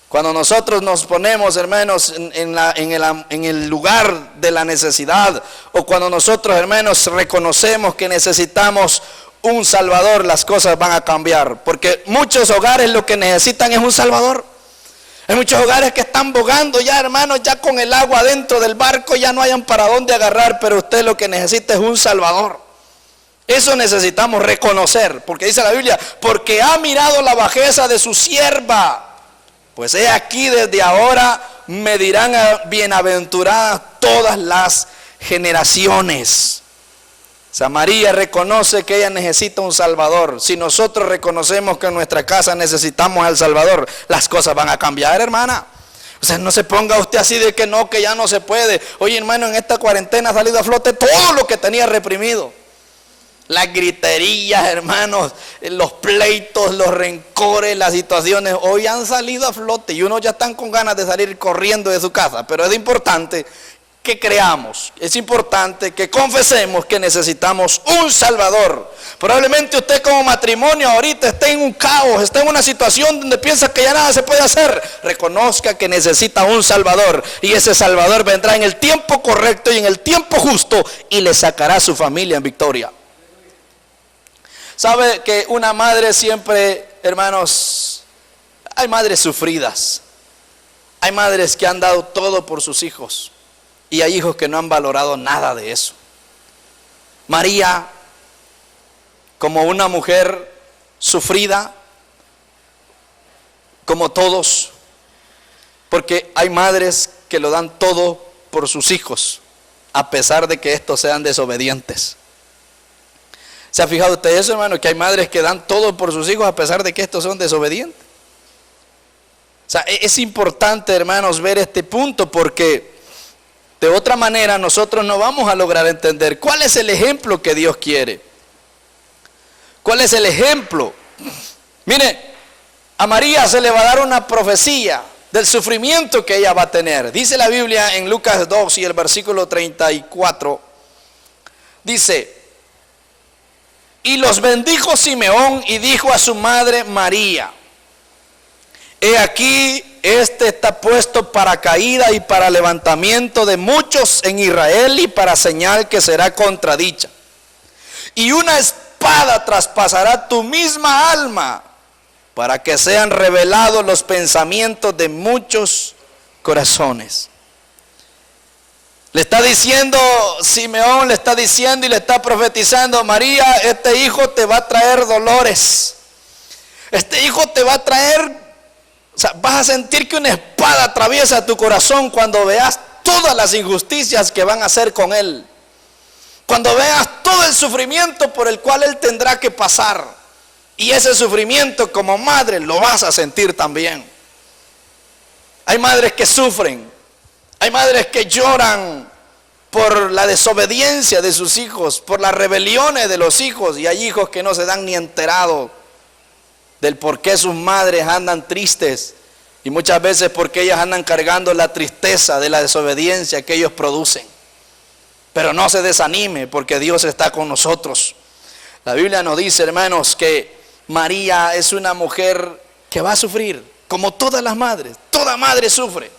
Cuando nosotros nos ponemos, hermanos, en el lugar de la necesidad, o cuando nosotros, hermanos, reconocemos que necesitamos un Salvador, las cosas van a cambiar. Porque muchos hogares lo que necesitan es un Salvador. Hay muchos hogares que están bogando ya, hermanos, ya con el agua dentro del barco, ya no hayan para dónde agarrar, pero usted lo que necesita es un Salvador. Eso necesitamos reconocer, porque dice la Biblia: porque ha mirado la bajeza de su sierva, pues he aquí desde ahora me dirán bienaventuradas todas las generaciones. O sea, María reconoce que ella necesita un Salvador. Si nosotros reconocemos que en nuestra casa necesitamos al Salvador, las cosas van a cambiar, hermana. O sea, no se ponga usted así de que no, que ya no se puede. Oye, hermano, en esta cuarentena ha salido a flote todo lo que tenía reprimido. Las griterías, hermanos, los pleitos, los rencores, las situaciones, hoy han salido a flote y unos ya están con ganas de salir corriendo de su casa. Pero es importante que creamos, es importante que confesemos que necesitamos un Salvador. Probablemente usted como matrimonio ahorita esté en un caos, esté en una situación donde piensa que ya nada se puede hacer. Reconozca que necesita un Salvador, y ese Salvador vendrá en el tiempo correcto y en el tiempo justo, y le sacará a su familia en victoria. Sabe que una madre siempre, hermanos, hay madres sufridas, hay madres que han dado todo por sus hijos, y hay hijos que no han valorado nada de eso. María, como una mujer sufrida, como todos, porque hay madres que lo dan todo por sus hijos, a pesar de que estos sean desobedientes. ¿Se ha fijado usted eso, hermano? Que hay madres que dan todo por sus hijos a pesar de que estos son desobedientes. O sea, es importante, hermanos, ver este punto, porque de otra manera nosotros no vamos a lograr entender cuál es el ejemplo que Dios quiere. ¿Cuál es el ejemplo? Mire, a María se le va a dar una profecía del sufrimiento que ella va a tener. Dice la Biblia en Lucas 2 y el versículo 34, dice: y los bendijo Simeón y dijo a su madre María: he aquí, este está puesto para caída y para levantamiento de muchos en Israel, y para señal que será contradicha. Y una espada traspasará tu misma alma, para que sean revelados los pensamientos de muchos corazones. Le está diciendo Simeón, le está diciendo y le está profetizando: María, este hijo te va a traer dolores. Este hijo te va a traer, o sea, vas a sentir que una espada atraviesa tu corazón cuando veas todas las injusticias que van a hacer con él. Cuando veas todo el sufrimiento por el cual él tendrá que pasar. Y ese sufrimiento como madre lo vas a sentir también. Hay madres que sufren. Hay madres que lloran por la desobediencia de sus hijos, por las rebeliones de los hijos. Y hay hijos que no se dan ni enterado del por qué sus madres andan tristes. Y muchas veces porque ellas andan cargando la tristeza de la desobediencia que ellos producen. Pero no se desanime, porque Dios está con nosotros. La Biblia nos dice, hermanos, que María es una mujer que va a sufrir, como todas las madres. Toda madre sufre.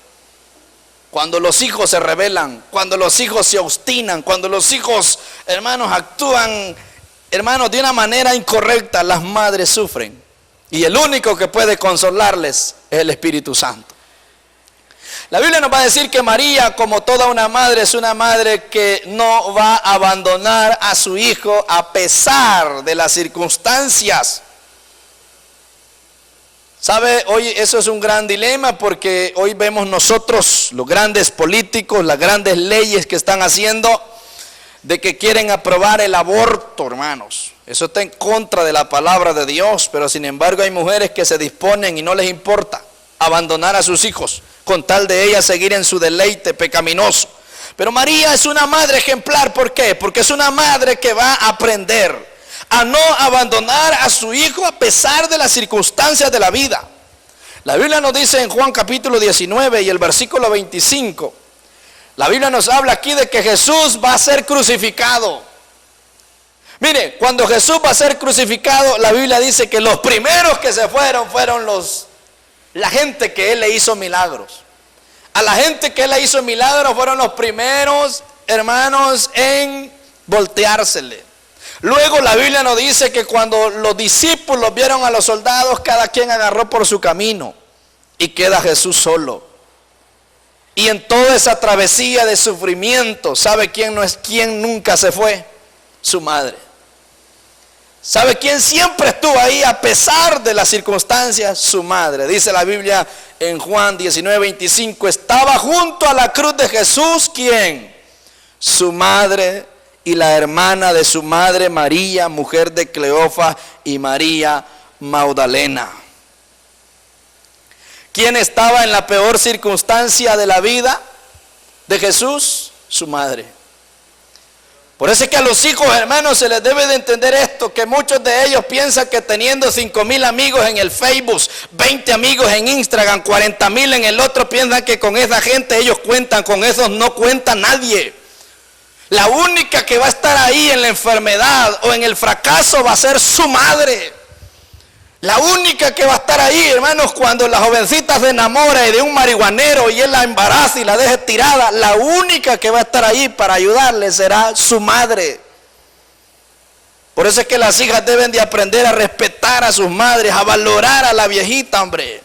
Cuando los hijos se rebelan, cuando los hijos se obstinan, cuando los hijos, hermanos, actúan, hermanos, de una manera incorrecta, las madres sufren. Y el único que puede consolarles es el Espíritu Santo. La Biblia nos va a decir que María, como toda una madre, es una madre que no va a abandonar a su hijo a pesar de las circunstancias. ¿Sabe? Hoy eso es un gran dilema, porque hoy vemos nosotros, los grandes políticos, las grandes leyes que están haciendo, de que quieren aprobar el aborto, hermanos. Eso está en contra de la palabra de Dios, pero sin embargo hay mujeres que se disponen y no les importa abandonar a sus hijos, con tal de ellas seguir en su deleite pecaminoso. Pero María es una madre ejemplar. ¿Por qué? Porque es una madre que va a aprender a no abandonar a su hijo a pesar de las circunstancias de la vida. La Biblia nos dice en Juan capítulo 19 y el versículo 25, la Biblia nos habla aquí de que Jesús va a ser crucificado. Mire, cuando Jesús va a ser crucificado, la Biblia dice que los primeros que se fueron la gente que él le hizo milagros. A la gente que él le hizo milagros fueron los primeros, hermanos, en volteársele. Luego la Biblia nos dice que cuando los discípulos vieron a los soldados, cada quien agarró por su camino y queda Jesús solo. Y en toda esa travesía de sufrimiento, ¿sabe quién nunca se fue? Su madre. ¿Sabe quién siempre estuvo ahí a pesar de las circunstancias? Su madre. Dice la Biblia en Juan 19:25, estaba junto a la cruz de Jesús, ¿quién? Su madre y la hermana de su madre María, mujer de Cleofas, y María Magdalena. ¿Quién estaba en la peor circunstancia de la vida de Jesús? Su madre. Por eso es que a los hijos, hermanos, se les debe de entender esto, que muchos de ellos piensan que teniendo 5,000 amigos en el Facebook, 20 amigos en Instagram, 40,000 en el otro, piensan que con esa gente ellos cuentan, con esos no cuenta nadie. La única que va a estar ahí en la enfermedad o en el fracaso va a ser su madre. La única que va a estar ahí, hermanos, cuando la jovencita se enamora de un marihuanero y él la embaraza y la deje tirada, la única que va a estar ahí para ayudarle será su madre. Por eso es que las hijas deben de aprender a respetar a sus madres, a valorar a la viejita, hombre.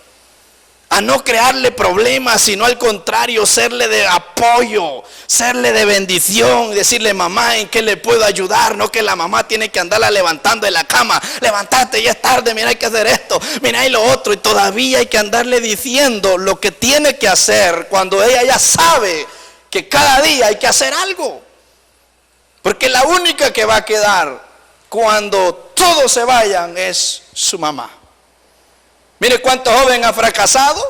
a no crearle problemas, sino al contrario, serle de apoyo, serle de bendición, decirle: mamá, ¿en qué le puedo ayudar? No que la mamá tiene que andarla levantando de la cama: levántate, ya es tarde, mira, hay que hacer esto, mira, y lo otro, y todavía hay que andarle diciendo lo que tiene que hacer, cuando ella ya sabe que cada día hay que hacer algo. Porque la única que va a quedar cuando todos se vayan es su mamá. Mire cuántos jóvenes han fracasado,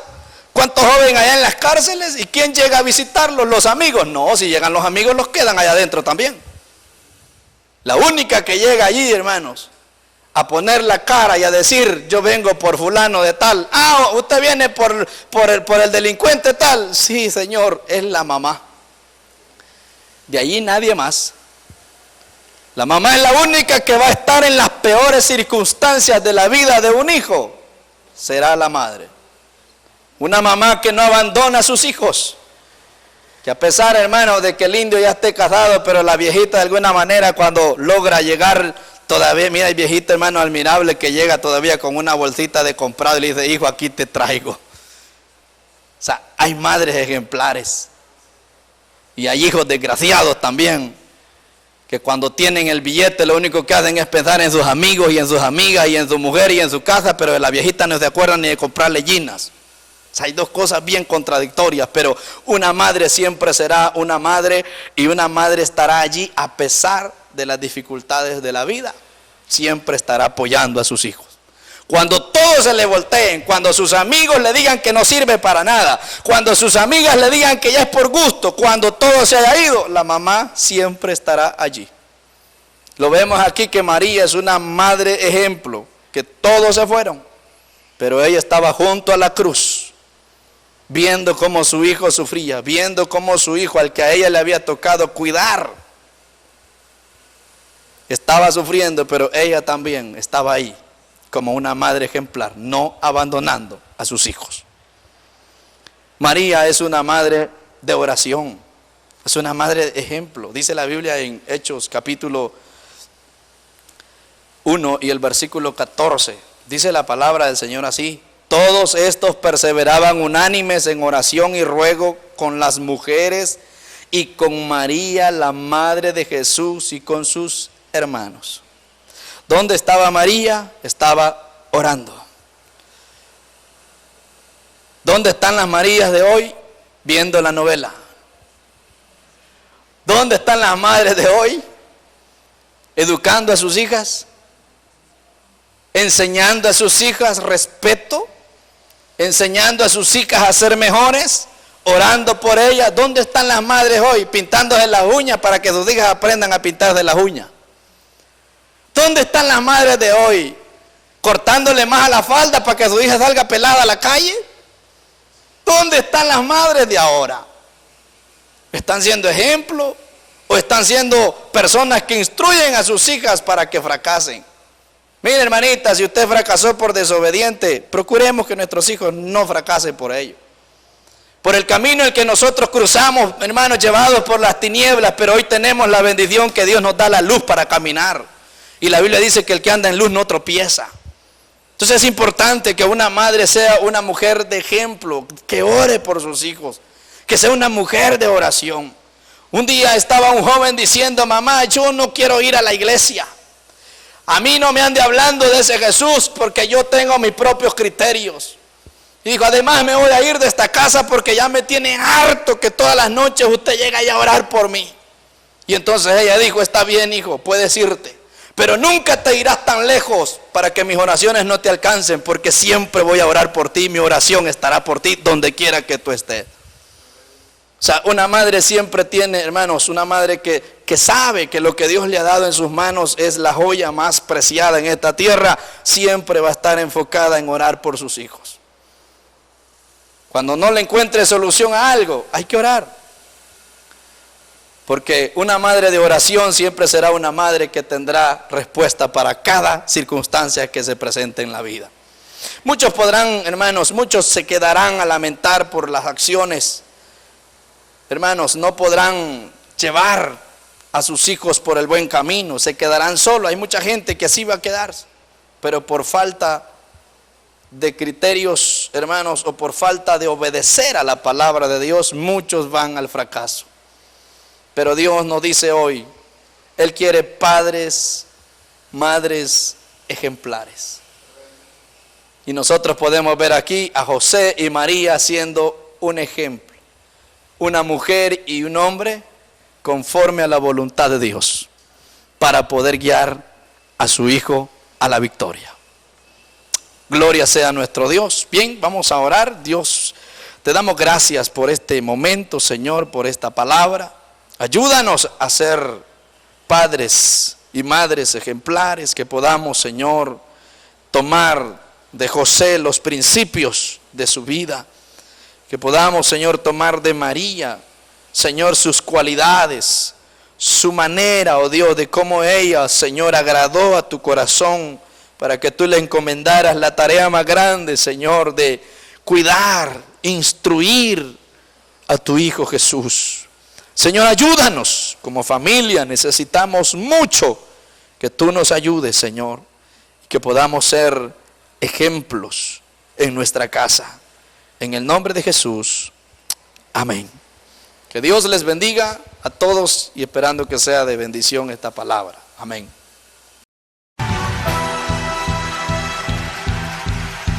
cuántos jóvenes allá en las cárceles, y quién llega a visitarlos, los amigos. No, si llegan los amigos, los quedan allá adentro también. La única que llega allí, hermanos, a poner la cara y a decir: yo vengo por fulano de tal. Ah, usted viene por el delincuente tal. Sí, señor, es la mamá. De allí nadie más. La mamá es la única que va a estar en las peores circunstancias de la vida de un hijo. Será la madre. Una mamá que no abandona a sus hijos. Que a pesar, hermano, de que el indio ya esté casado, pero la viejita de alguna manera, cuando logra llegar todavía, mira, hay viejita, hermano, admirable, que llega todavía con una bolsita de comprado y le dice: hijo, aquí te traigo. O sea, hay madres ejemplares. Y hay hijos desgraciados también, que cuando tienen el billete lo único que hacen es pensar en sus amigos y en sus amigas y en su mujer y en su casa, pero la viejita no se acuerda ni de comprarle ginas. O sea, hay dos cosas bien contradictorias, pero una madre siempre será una madre, y una madre estará allí a pesar de las dificultades de la vida. Siempre estará apoyando a sus hijos. Cuando todos se le volteen, cuando sus amigos le digan que no sirve para nada, cuando sus amigas le digan que ya es por gusto, cuando todo se haya ido, la mamá siempre estará allí. Lo vemos aquí que María es una madre ejemplo, que todos se fueron, pero ella estaba junto a la cruz, viendo cómo su hijo sufría, viendo cómo su hijo, al que a ella le había tocado cuidar, estaba sufriendo, pero ella también estaba ahí como una madre ejemplar, no abandonando a sus hijos. María es una madre de oración, es una madre de ejemplo. Dice la Biblia en Hechos capítulo 1 y el versículo 14, dice la palabra del Señor así: todos estos perseveraban unánimes en oración y ruego con las mujeres y con María, la madre de Jesús, y con sus hermanos. ¿Dónde estaba María? Estaba orando. ¿Dónde están las Marías de hoy? Viendo la novela. ¿Dónde están las madres de hoy? Educando a sus hijas, enseñando a sus hijas respeto, enseñando a sus hijas a ser mejores, orando por ellas. ¿Dónde están las madres hoy? Pintándose las uñas para que sus hijas aprendan a pintarse las uñas. ¿Dónde están las madres de hoy? ¿Cortándole más a la falda para que su hija salga pelada a la calle? ¿Dónde están las madres de ahora? ¿Están siendo ejemplo o están siendo personas que instruyen a sus hijas para que fracasen? Mire, hermanita, si usted fracasó por desobediente, procuremos que nuestros hijos no fracasen por ello. Por el camino en el que nosotros cruzamos, hermanos, llevados por las tinieblas, pero hoy tenemos la bendición que Dios nos da la luz para caminar. Y la Biblia dice que el que anda en luz no tropieza. Entonces es importante que una madre sea una mujer de ejemplo, que ore por sus hijos, que sea una mujer de oración. Un día estaba un joven diciendo: mamá, yo no quiero ir a la iglesia. A mí no me ande hablando de ese Jesús porque yo tengo mis propios criterios. Y dijo: además me voy a ir de esta casa porque ya me tiene harto que todas las noches usted llega a orar por mí. Y entonces ella dijo: está bien, hijo, puedes irte, pero nunca te irás tan lejos para que mis oraciones no te alcancen, porque siempre voy a orar por ti, mi oración estará por ti donde quiera que tú estés. O sea, una madre siempre tiene, hermanos, una madre que sabe que lo que Dios le ha dado en sus manos es la joya más preciada en esta tierra, siempre va a estar enfocada en orar por sus hijos. Cuando no le encuentre solución a algo, hay que orar. Porque una madre de oración siempre será una madre que tendrá respuesta para cada circunstancia que se presente en la vida. Muchos podrán, hermanos, muchos se quedarán a lamentar por las acciones. Hermanos, no podrán llevar a sus hijos por el buen camino, se quedarán solos. Hay mucha gente que así va a quedarse, pero por falta de criterios, hermanos, o por falta de obedecer a la palabra de Dios, muchos van al fracaso. Pero Dios nos dice hoy, Él quiere padres, madres ejemplares. Y nosotros podemos ver aquí a José y María siendo un ejemplo. Una mujer y un hombre conforme a la voluntad de Dios, para poder guiar a su hijo a la victoria. Gloria sea a nuestro Dios. Bien, vamos a orar. Dios, te damos gracias por este momento, Señor, por esta palabra. Ayúdanos a ser padres y madres ejemplares, que podamos, Señor, tomar de José los principios de su vida, que podamos, Señor, tomar de María, Señor, sus cualidades, su manera, oh Dios, de cómo ella, Señor, agradó a tu corazón para que tú le encomendaras la tarea más grande, Señor, de cuidar, instruir a tu Hijo Jesús. Señor, ayúdanos como familia, necesitamos mucho que tú nos ayudes, Señor, y que podamos ser ejemplos en nuestra casa. En el nombre de Jesús, amén. Que Dios les bendiga a todos y esperando que sea de bendición esta palabra. Amén.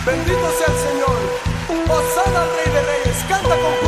Bendito sea el Señor. Hosana al Rey de Reyes. Canta con